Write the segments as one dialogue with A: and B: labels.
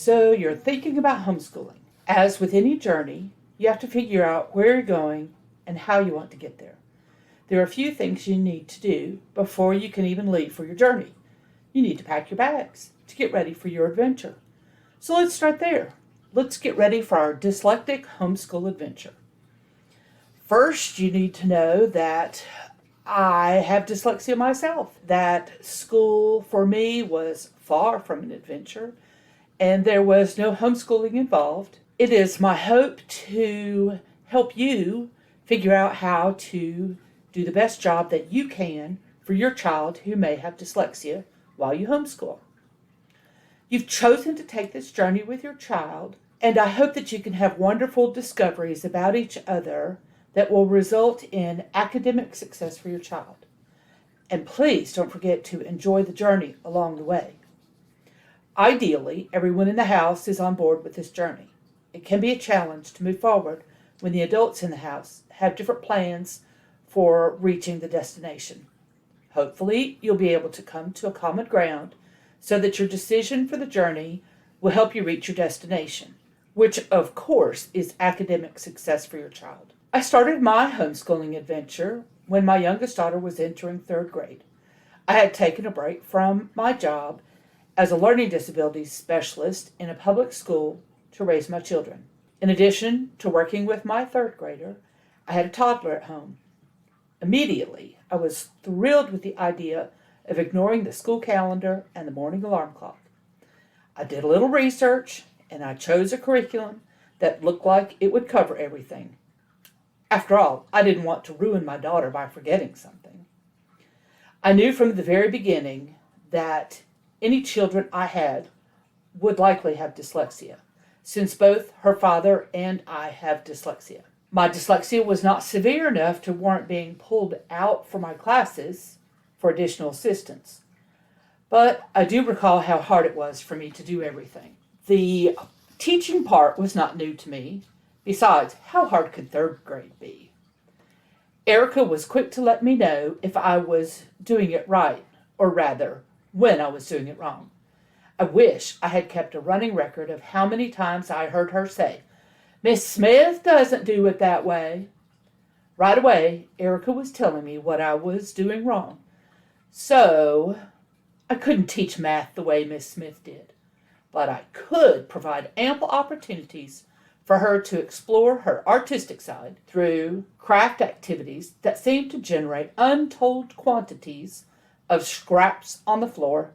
A: So you're thinking about homeschooling. As with any journey, you have to figure out where you're going and how you want to get there. There are a few things you need to do before you can even leave for your journey. You need to pack your bags to get ready for your adventure. So let's start there. Let's get ready for our dyslexic homeschool adventure. First, you need to know that I have dyslexia myself. That school for me was far from an adventure, and there was no homeschooling involved. It is my hope to help you figure out how to do the best job that you can for your child who may have dyslexia while you homeschool. You've chosen to take this journey with your child, and I hope that you can have wonderful discoveries about each other that will result in academic success for your child. And please don't forget to enjoy the journey along the way. Ideally, everyone in the house is on board with this journey. It can be a challenge to move forward when the adults in the house have different plans for reaching the destination. Hopefully, you'll be able to come to a common ground so that your decision for the journey will help you reach your destination, which of course is academic success for your child. I started my homeschooling adventure when my youngest daughter was entering 3rd grade. I had taken a break from my job as a learning disabilities specialist in a public school to raise my children. In addition to working with my 3rd grader, I had a toddler at home. Immediately, I was thrilled with the idea of ignoring the school calendar and the morning alarm clock. I did a little research, and I chose a curriculum that looked like it would cover everything. After all, I didn't want to ruin my daughter by forgetting something. I knew from the very beginning that any children I had would likely have dyslexia, since both her father and I have dyslexia. My dyslexia was not severe enough to warrant being pulled out for my classes for additional assistance. But I do recall how hard it was for me to do everything. The teaching part was not new to me. Besides, how hard could 3rd grade be? Erica was quick to let me know if I was doing it right, or rather, when I was doing it wrong. I wish I had kept a running record of how many times I heard her say, "Miss Smith doesn't do it that way." Right away, Erica was telling me what I was doing wrong. So, I couldn't teach math the way Miss Smith did, but I could provide ample opportunities for her to explore her artistic side through craft activities that seemed to generate untold quantities of scraps on the floor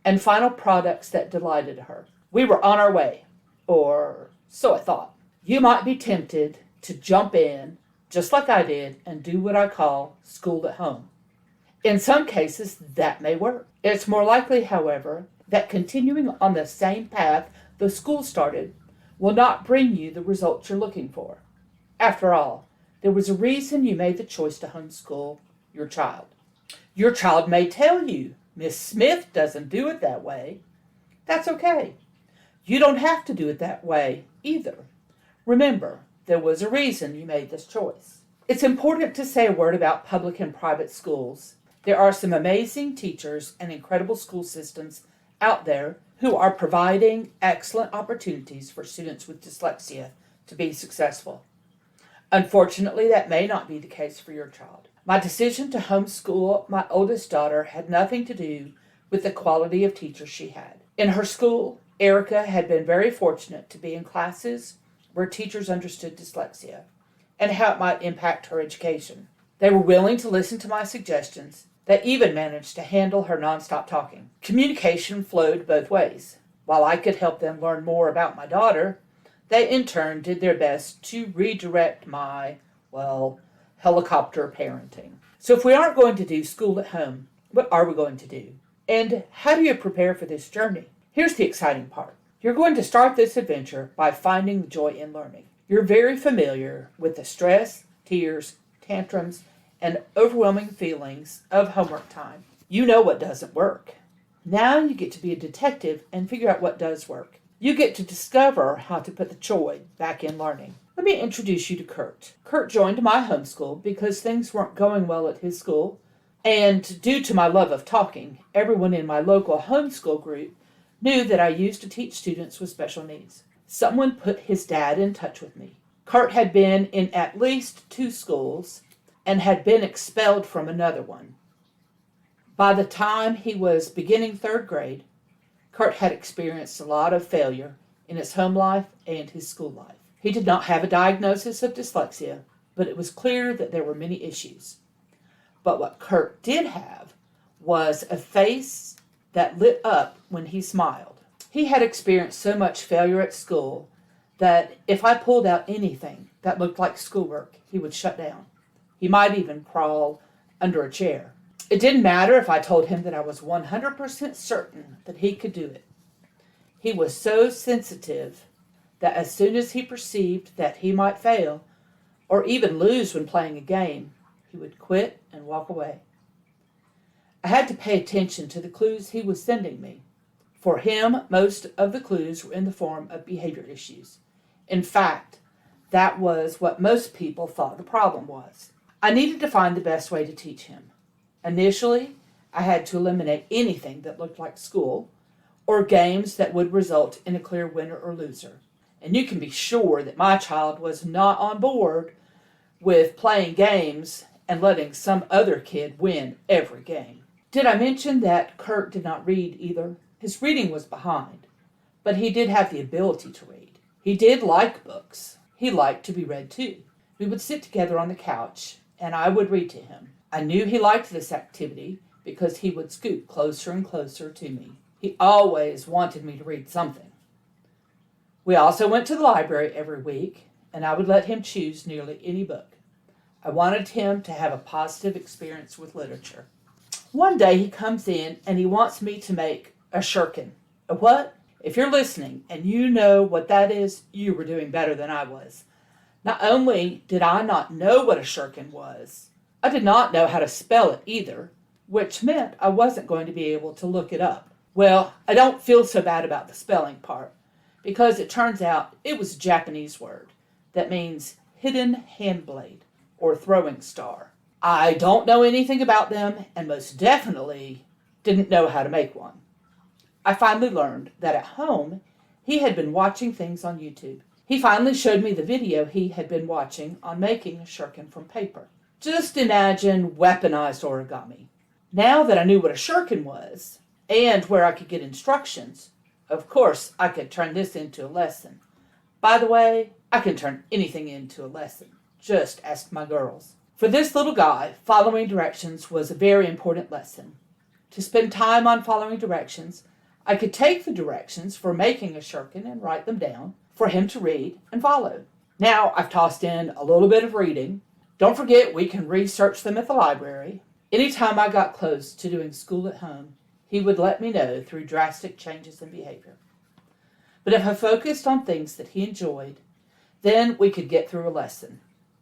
A: and final products that delighted her. We were on our way, or so I thought. You might be tempted to jump in, just like I did, and do what I call school at home. In some cases, that may work. It's more likely, however, that continuing on the same path the school started will not bring you the results you're looking for. After all, there was a reason you made the choice to homeschool your child. Your child may tell you, "Miss Smith doesn't do it that way." That's okay. You don't have to do it that way either. Remember, there was a reason you made this choice. It's important to say a word about public and private schools. There are some amazing teachers and incredible school systems out there who are providing excellent opportunities for students with dyslexia to be successful. Unfortunately, that may not be the case for your child. My decision to homeschool my oldest daughter had nothing to do with the quality of teachers she had. In her school, Erica had been very fortunate to be in classes where teachers understood dyslexia and how it might impact her education. They were willing to listen to my suggestions. They even managed to handle her nonstop talking. Communication flowed both ways. While I could help them learn more about my daughter, they in turn did their best to redirect my, helicopter parenting. So if we aren't going to do school at home, what are we going to do? And how do you prepare for this journey? Here's the exciting part. You're going to start this adventure by finding the joy in learning. You're very familiar with the stress, tears, tantrums, and overwhelming feelings of homework time. You know what doesn't work. Now you get to be a detective and figure out what does work. You get to discover how to put the joy back in learning. Let me introduce you to Kurt. Kurt joined my homeschool because things weren't going well at his school, and due to my love of talking, everyone in my local homeschool group knew that I used to teach students with special needs. Someone put his dad in touch with me. Kurt had been in at least 2 schools and had been expelled from another one. By the time he was beginning 3rd grade, Kurt had experienced a lot of failure in his home life and his school life. He did not have a diagnosis of dyslexia, but it was clear that there were many issues. But what Kurt did have was a face that lit up when he smiled. He had experienced so much failure at school that if I pulled out anything that looked like schoolwork, he would shut down. He might even crawl under a chair. It didn't matter if I told him that I was 100% certain that he could do it. He was so sensitive that as soon as he perceived that he might fail, or even lose when playing a game, he would quit and walk away. I had to pay attention to the clues he was sending me. For him, most of the clues were in the form of behavior issues. In fact, that was what most people thought the problem was. I needed to find the best way to teach him. Initially, I had to eliminate anything that looked like school or games that would result in a clear winner or loser. And you can be sure that my child was not on board with playing games and letting some other kid win every game. Did I mention that Kurt did not read either? His reading was behind, but he did have the ability to read. He did like books. He liked to be read too. We would sit together on the couch, and I would read to him. I knew he liked this activity because he would scoot closer and closer to me. He always wanted me to read something. We also went to the library every week, and I would let him choose nearly any book. I wanted him to have a positive experience with literature. One day he comes in and he wants me to make a shuriken. A what? If you're listening and you know what that is, you were doing better than I was. Not only did I not know what a shuriken was, I did not know how to spell it either, which meant I wasn't going to be able to look it up. Well, I don't feel so bad about the spelling part, because it turns out it was a Japanese word that means hidden hand blade or throwing star. I don't know anything about them and most definitely didn't know how to make one. I finally learned that at home he had been watching things on YouTube. He finally showed me the video he had been watching on making a shuriken from paper. Just imagine weaponized origami. Now that I knew what a shuriken was and where I could get instructions, of course I could turn this into a lesson. By the way, I can turn anything into a lesson. Just ask my girls. For this little guy, following directions was a very important lesson. To spend time on following directions, I could take the directions for making a shuriken and write them down for him to read and follow. Now I've tossed in a little bit of reading. Don't forget we can research them at the library. Anytime I got close to doing school at home, he would let me know through drastic changes in behavior. But if I focused on things that he enjoyed, then we could get through a lesson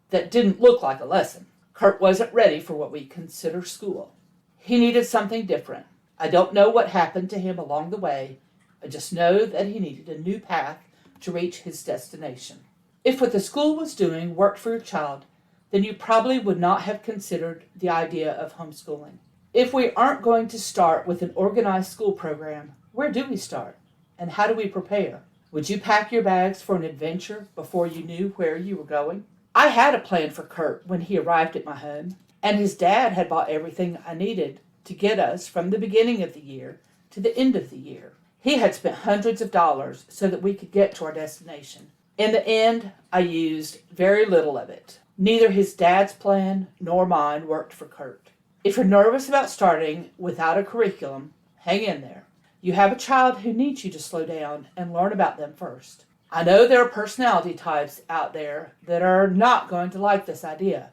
A: that didn't look like a lesson. Kurt wasn't ready for what we consider school. He needed something different. I don't know what happened to him along the way. I just know that he needed a new path to reach his destination. If what the school was doing worked for your child, then you probably would not have considered the idea of homeschooling. If we aren't going to start with an organized school program, where do we start? And how do we prepare? Would you pack your bags for an adventure before you knew where you were going? I had a plan for Kurt when he arrived at my home, and his dad had bought everything I needed to get us from the beginning of the year to the end of the year. He had spent hundreds of dollars so that we could get to our destination. In the end, I used very little of it. Neither his dad's plan nor mine worked for Kurt. If you're nervous about starting without a curriculum, hang in there. You have a child who needs you to slow down and learn about them first. I know there are personality types out there that are not going to like this idea.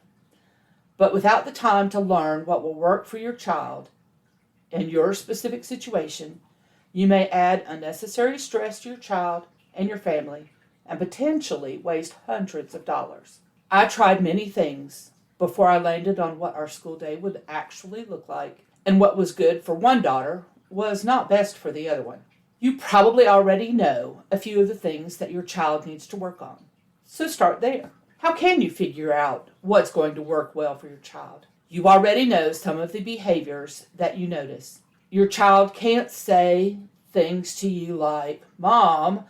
A: But without the time to learn what will work for your child in your specific situation, you may add unnecessary stress to your child and your family and potentially waste hundreds of dollars. I tried many things before I landed on what our school day would actually look like, and what was good for one daughter was not best for the other one. You probably already know a few of the things that your child needs to work on. So start there. How can you figure out what's going to work well for your child? You already know some of the behaviors that you notice. Your child can't say, things to you like, "Mom,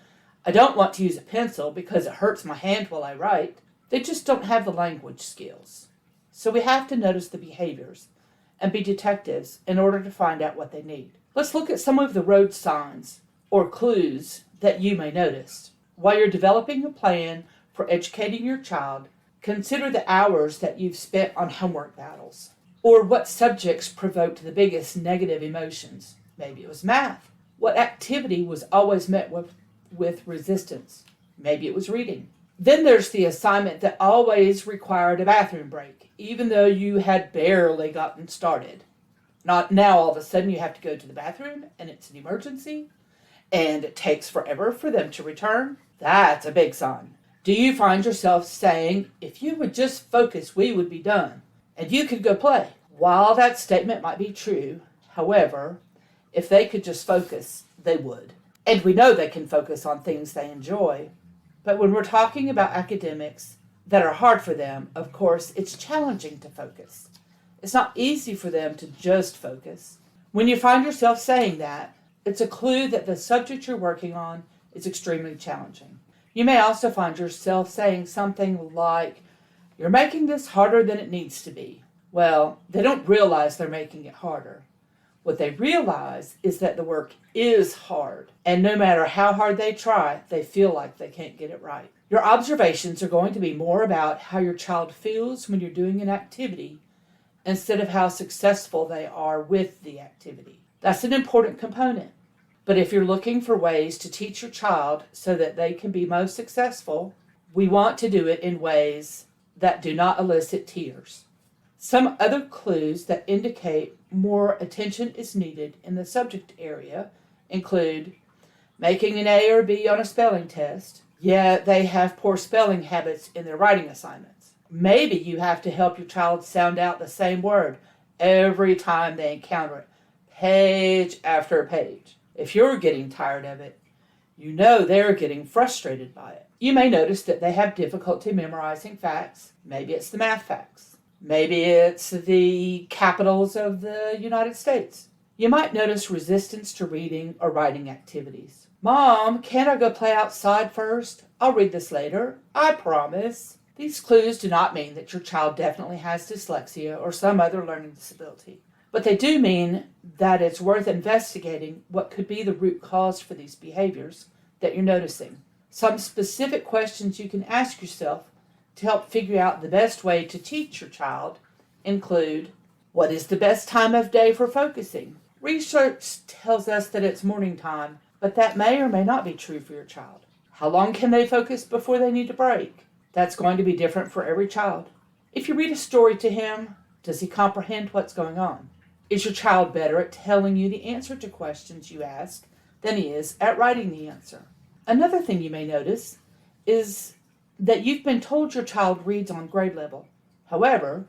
A: I don't want to use a pencil because it hurts my hand while I write." They just don't have the language skills. So we have to notice the behaviors and be detectives in order to find out what they need. Let's look at some of the road signs or clues that you may notice. While you're developing a plan for educating your child, consider the hours that you've spent on homework battles, or what subjects provoked the biggest negative emotions. Maybe it was math. What activity was always met with resistance? Maybe it was reading. Then there's the assignment that always required a bathroom break, even though you had barely gotten started. Not now all of a sudden you have to go to the bathroom and it's an emergency and it takes forever for them to return. That's a big sign. Do you find yourself saying, "If you would just focus, we would be done, and you could go play"? While that statement might be true, however, if they could just focus, they would. And we know they can focus on things they enjoy. But when we're talking about academics that are hard for them, of course, it's challenging to focus. It's not easy for them to just focus. When you find yourself saying that, it's a clue that the subject you're working on is extremely challenging. You may also find yourself saying something like, "You're making this harder than it needs to be." Well, they don't realize they're making it harder. What they realize is that the work is hard, and no matter how hard they try, they feel like they can't get it right. Your observations are going to be more about how your child feels when you're doing an activity instead of how successful they are with the activity. That's an important component. But if you're looking for ways to teach your child so that they can be most successful, we want to do it in ways that do not elicit tears. Some other clues that indicate more attention is needed in the subject area include making an A or B on a spelling test, yet they have poor spelling habits in their writing assignments. Maybe you have to help your child sound out the same word every time they encounter it, page after page. If you're getting tired of it, you know they're getting frustrated by it. You may notice that they have difficulty memorizing facts. Maybe it's the math facts. Maybe it's the capitals of the United States. You might notice resistance to reading or writing activities. "Mom, can't I go play outside first? I'll read this later. I promise." These clues do not mean that your child definitely has dyslexia or some other learning disability. But they do mean that it's worth investigating what could be the root cause for these behaviors that you're noticing. Some specific questions you can ask yourself to help figure out the best way to teach your child include, what is the best time of day for focusing? Research tells us that it's morning time, but that may or may not be true for your child. How long can they focus before they need a break? That's going to be different for every child. If you read a story to him, does he comprehend what's going on? Is your child better at telling you the answer to questions you ask than he is at writing the answer? Another thing you may notice is that you've been told your child reads on grade level. However,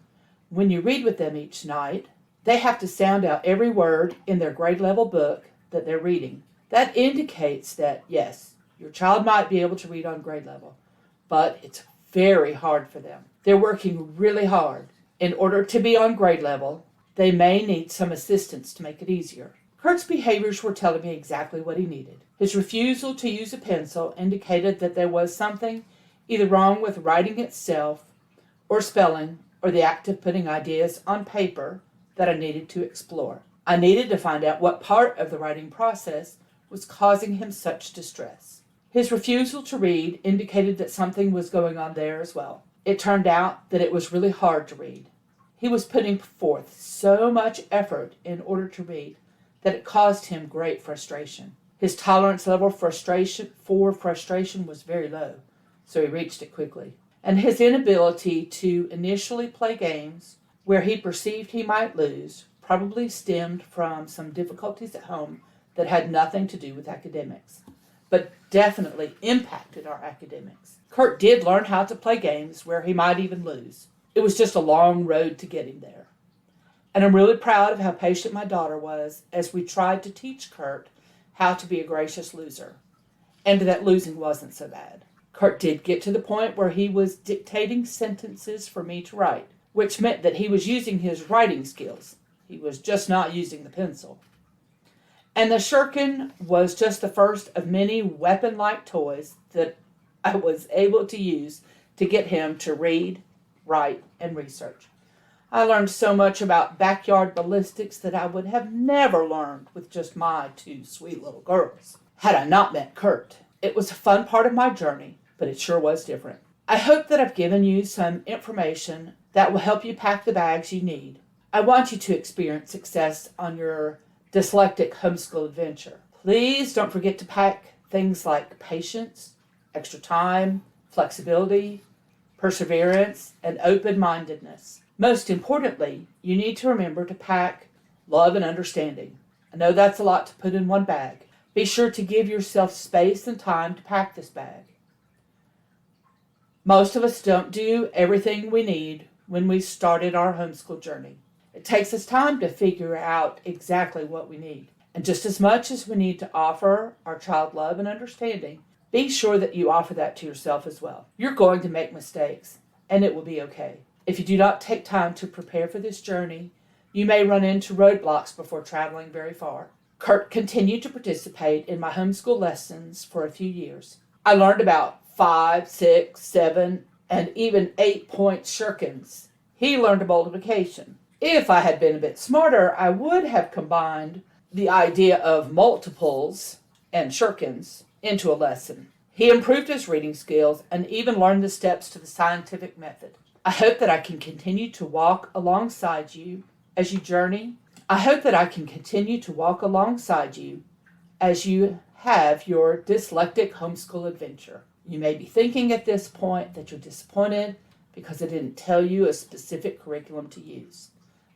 A: when you read with them each night, they have to sound out every word in their grade level book that they're reading. That indicates that, yes, your child might be able to read on grade level, but it's very hard for them. They're working really hard. In order to be on grade level, they may need some assistance to make it easier. Kurt's behaviors were telling me exactly what he needed. His refusal to use a pencil indicated that there was something either wrong with writing itself or spelling or the act of putting ideas on paper that I needed to explore. I needed to find out what part of the writing process was causing him such distress. His refusal to read indicated that something was going on there as well. It turned out that it was really hard to read. He was putting forth so much effort in order to read that it caused him great frustration. His tolerance level for frustration was very low, so he reached it quickly. And his inability to initially play games where he perceived he might lose probably stemmed from some difficulties at home that had nothing to do with academics, but definitely impacted our academics. Kurt did learn how to play games where he might even lose. It was just a long road to getting there. And I'm really proud of how patient my daughter was as we tried to teach Kurt how to be a gracious loser, and that losing wasn't so bad. Kurt did get to the point where he was dictating sentences for me to write, which meant that he was using his writing skills. He was just not using the pencil. And the shuriken was just the first of many weapon-like toys that I was able to use to get him to read, write, and research. I learned so much about backyard ballistics that I would have never learned with just my two sweet little girls had I not met Kurt. It was a fun part of my journey, but it sure was different. I hope that I've given you some information that will help you pack the bags you need. I want you to experience success on your dyslexic homeschool adventure. Please don't forget to pack things like patience, extra time, flexibility, perseverance, and open-mindedness. Most importantly, you need to remember to pack love and understanding. I know that's a lot to put in one bag. Be sure to give yourself space and time to pack this bag. Most of us don't do everything we need when we started our homeschool journey. It takes us time to figure out exactly what we need. And just as much as we need to offer our child love and understanding, be sure that you offer that to yourself as well. You're going to make mistakes, and it will be okay. If you do not take time to prepare for this journey, you may run into roadblocks before traveling very far. Kurt continued to participate in my homeschool lessons for a few years. I learned about 5, 6, 7, and even 8-point shurikens. He learned a multiplication. If I had been a bit smarter, I would have combined the idea of multiples and shurikens into a lesson. He improved his reading skills and even learned the steps to the scientific method. I hope that I can continue to walk alongside you as you journey. I hope that I can continue to walk alongside you as you have your dyslexic homeschool adventure. You may be thinking at this point that you're disappointed because I didn't tell you a specific curriculum to use.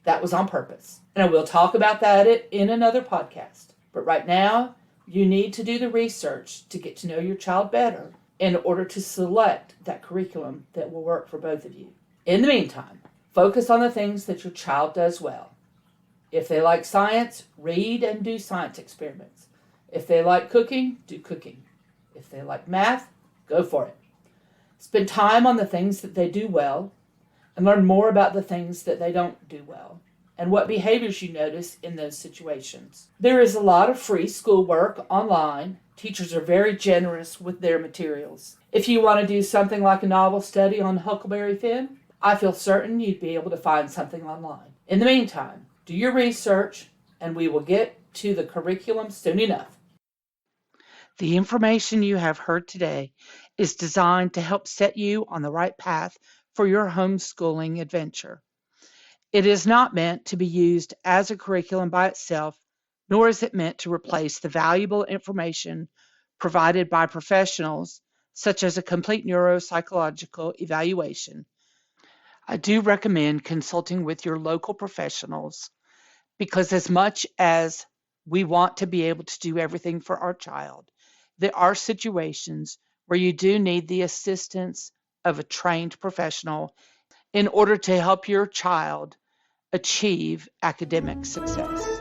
A: That was on purpose. And I will talk about that in another podcast. But right now, you need to do the research to get to know your child better in order to select that curriculum that will work for both of you. In the meantime, focus on the things that your child does well. If they like science, read and do science experiments. If they like cooking, do cooking. If they like math, go for it. Spend time on the things that they do well and learn more about the things that they don't do well and what behaviors you notice in those situations. There is a lot of free schoolwork online. Teachers are very generous with their materials. If you want to do something like a novel study on Huckleberry Finn, I feel certain you'd be able to find something online. In the meantime, do your research and we will get to the curriculum soon enough. The information you have heard today is designed to help set you on the right path for your homeschooling adventure. It is not meant to be used as a curriculum by itself, nor is it meant to replace the valuable information provided by professionals, such as a complete neuropsychological evaluation. I do recommend consulting with your local professionals because as much as we want to be able to do everything for our child, there are situations where you do need the assistance of a trained professional in order to help your child achieve academic success.